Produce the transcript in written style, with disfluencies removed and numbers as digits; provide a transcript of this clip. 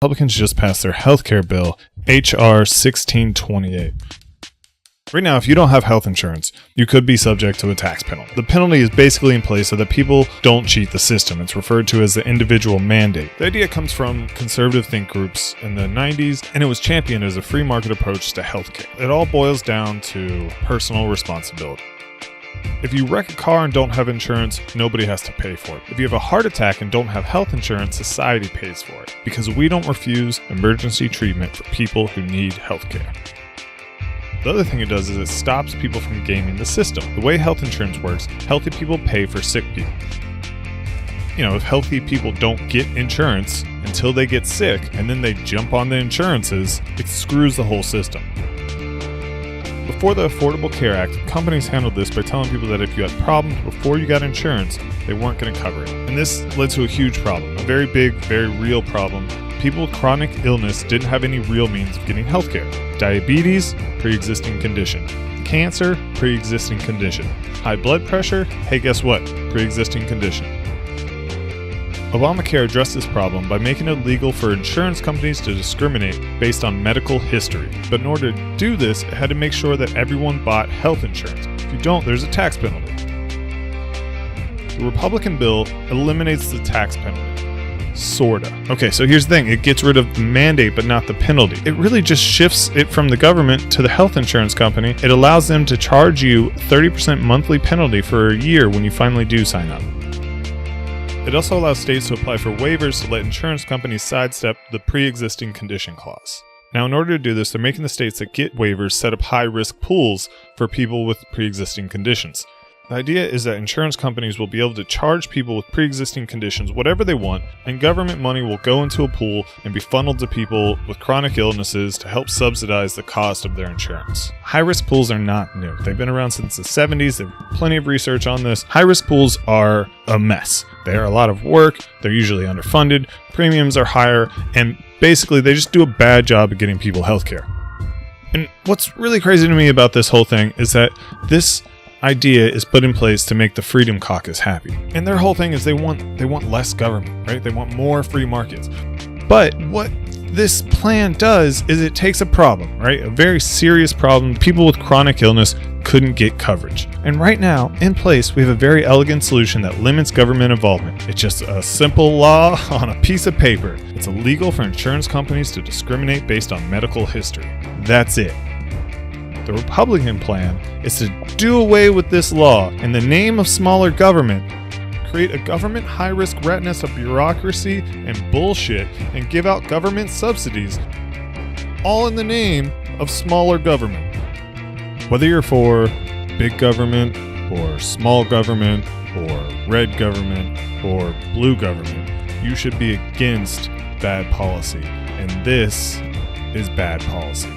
Republicans just passed their healthcare bill, H.R. 1628. Right now, if you don't have health insurance, you could be subject to a tax penalty. The penalty is basically in place so that people don't cheat the system. It's referred to as the individual mandate. The idea comes from conservative think groups in the 90s, and it was championed as a free market approach to healthcare. It all boils down to personal responsibility. If you wreck a car and don't have insurance, nobody has to pay for it. If you have a heart attack and don't have health insurance, society pays for it, because we don't refuse emergency treatment for people who need healthcare. The other thing it does is it stops people from gaming the system. The way health insurance works, healthy people pay for sick people. If healthy people don't get insurance until they get sick and then they jump on the insurances, it screws the whole system. Before the Affordable Care Act, companies handled this by telling people that if you had problems before you got insurance, they weren't going to cover it. And this led to a huge problem, a very big, very real problem. People with chronic illness didn't have any real means of getting healthcare. Diabetes, pre-existing condition. Cancer, pre-existing condition. High blood pressure, hey, guess what? Pre-existing condition. Obamacare addressed this problem by making it legal for insurance companies to discriminate based on medical history. But in order to do this, it had to make sure that everyone bought health insurance. If you don't, there's a tax penalty. The Republican bill eliminates the tax penalty. Sorta. Okay, so here's the thing. It gets rid of the mandate, but not the penalty. It really just shifts it from the government to the health insurance company. It allows them to charge you 30% monthly penalty for a year when you finally do sign up. It also allows states to apply for waivers to let insurance companies sidestep the pre-existing condition clause. Now, in order to do this, they're making the states that get waivers set up high-risk pools for people with pre-existing conditions. The idea is that insurance companies will be able to charge people with pre-existing conditions whatever they want, and government money will go into a pool and be funneled to people with chronic illnesses to help subsidize the cost of their insurance. High-risk pools are not new. They've been around since the 70s. There's plenty of research on this. High-risk pools are a mess. They are a lot of work. They're usually underfunded. Premiums are higher, and basically they just do a bad job of getting people healthcare. And what's really crazy to me about this whole thing is that this idea is put in place to make the Freedom Caucus happy. And their whole thing is they want less government, right? They want more free markets. But what this plan does is it takes a problem, right? A very serious problem. People with chronic illness couldn't get coverage. And right now, in place, we have a very elegant solution that limits government involvement. It's just a simple law on a piece of paper. It's illegal for insurance companies to discriminate based on medical history. That's it. The Republican plan is to do away with this law in the name of smaller government, create a government high-risk ratness of bureaucracy and bullshit, and give out government subsidies, all in the name of smaller government. Whether you're for big government, or small government, or red government, or blue government, you should be against bad policy. And this is bad policy.